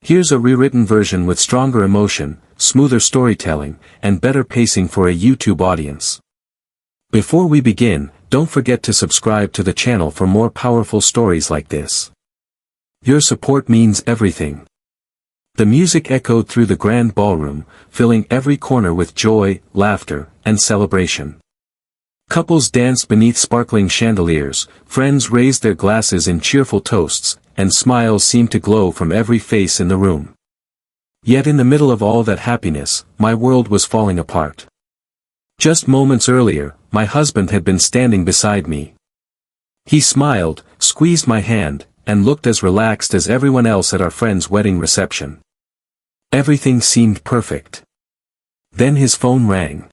Here's a rewritten version with stronger emotion, smoother storytelling, and better pacing for a YouTube audience. Before we begin, don't forget to subscribe to the channel for more powerful stories like this. Your support means everything. The music echoed through the grand ballroom, filling every corner with joy, laughter, and celebration. Couples danced beneath sparkling chandeliers, friends raised their glasses in cheerful toasts, and smiles seemed to glow from every face in the room. Yet in the middle of all that happiness, my world was falling apart. Just moments earlier, my husband had been standing beside me. He smiled, squeezed my hand, and looked as relaxed as everyone else at our friend's wedding reception. Everything seemed perfect. Then his phone rang.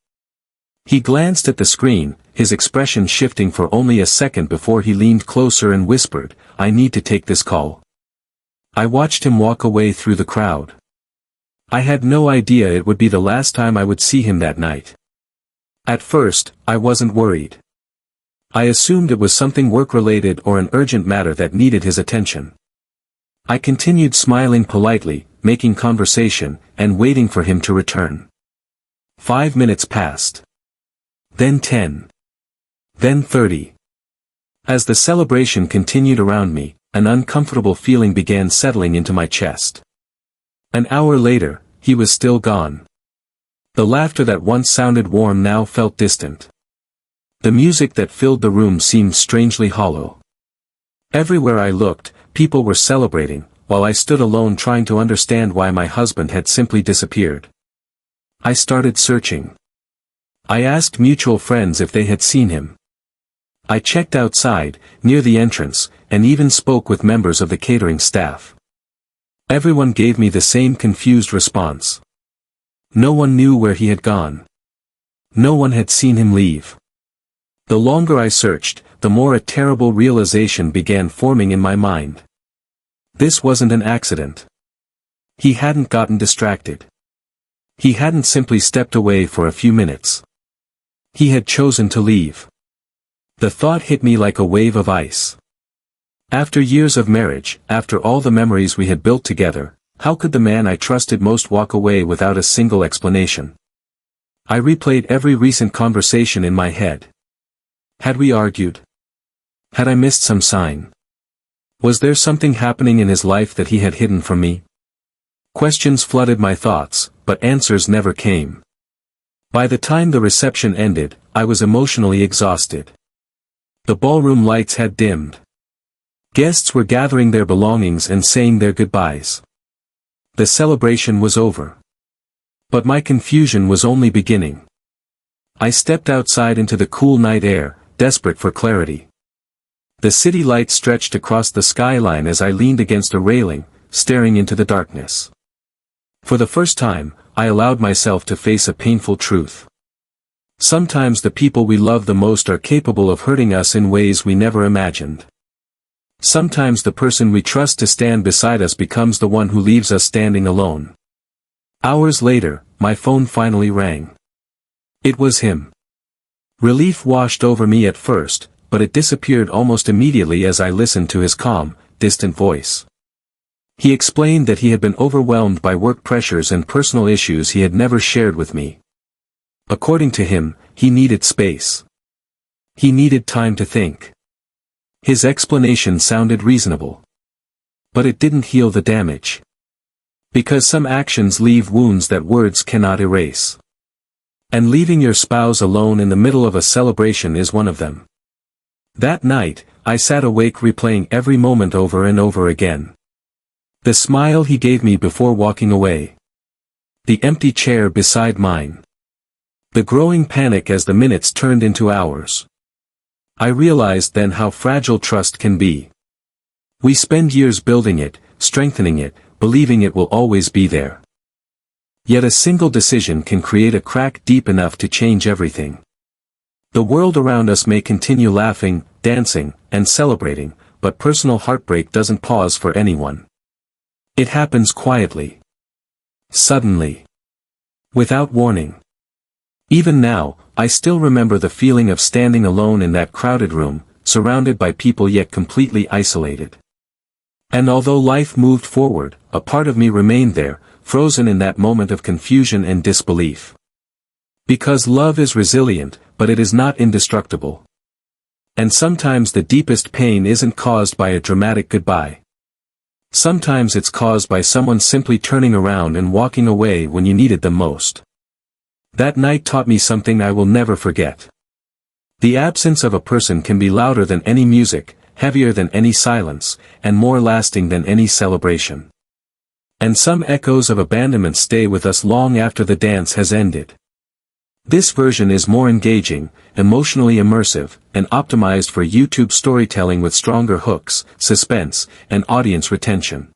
He glanced at the screen, his expression shifting for only a second before he leaned closer and whispered, "I need to take this call." I watched him walk away through the crowd. I had no idea it would be the last time I would see him that night. At first, I wasn't worried. I assumed it was something work-related or an urgent matter that needed his attention. I continued smiling politely, making conversation, and waiting for him to return. 5 minutes passed. Then 10. Then 30. As the celebration continued around me, an uncomfortable feeling began settling into my chest. An hour later, he was still gone. The laughter that once sounded warm now felt distant. The music that filled the room seemed strangely hollow. Everywhere I looked, people were celebrating, while I stood alone trying to understand why my husband had simply disappeared. I started searching. I asked mutual friends if they had seen him. I checked outside, near the entrance, and even spoke with members of the catering staff. Everyone gave me the same confused response. No one knew where he had gone. No one had seen him leave. The longer I searched, the more a terrible realization began forming in my mind. This wasn't an accident. He hadn't gotten distracted. He hadn't simply stepped away for a few minutes. He had chosen to leave. The thought hit me like a wave of ice. After years of marriage, after all the memories we had built together, how could the man I trusted most walk away without a single explanation? I replayed every recent conversation in my head. Had we argued? Had I missed some sign? Was there something happening in his life that he had hidden from me? Questions flooded my thoughts, but answers never came. By the time the reception ended, I was emotionally exhausted. The ballroom lights had dimmed. Guests were gathering their belongings and saying their goodbyes. The celebration was over. But my confusion was only beginning. I stepped outside into the cool night air, desperate for clarity. The city lights stretched across the skyline as I leaned against a railing, staring into the darkness. For the first time, I allowed myself to face a painful truth. Sometimes the people we love the most are capable of hurting us in ways we never imagined. Sometimes the person we trust to stand beside us becomes the one who leaves us standing alone. Hours later, my phone finally rang. It was him. Relief washed over me at first, but it disappeared almost immediately as I listened to his calm, distant voice. He explained that he had been overwhelmed by work pressures and personal issues he had never shared with me. According to him, he needed space. He needed time to think. His explanation sounded reasonable. But it didn't heal the damage. Because some actions leave wounds that words cannot erase. And leaving your spouse alone in the middle of a celebration is one of them. That night, I sat awake replaying every moment over and over again. The smile he gave me before walking away. The empty chair beside mine. The growing panic as the minutes turned into hours. I realized then how fragile trust can be. We spend years building it, strengthening it, believing it will always be there. Yet a single decision can create a crack deep enough to change everything. The world around us may continue laughing, dancing, and celebrating, but personal heartbreak doesn't pause for anyone. It happens quietly. Suddenly. Without warning. Even now, I still remember the feeling of standing alone in that crowded room, surrounded by people yet completely isolated. And although life moved forward, a part of me remained there, frozen in that moment of confusion and disbelief. Because love is resilient, but it is not indestructible. And sometimes the deepest pain isn't caused by a dramatic goodbye. Sometimes it's caused by someone simply turning around and walking away when you needed them most. That night taught me something I will never forget. The absence of a person can be louder than any music, heavier than any silence, and more lasting than any celebration. And some echoes of abandonment stay with us long after the dance has ended. This version is more engaging, emotionally immersive, and optimized for YouTube storytelling with stronger hooks, suspense, and audience retention.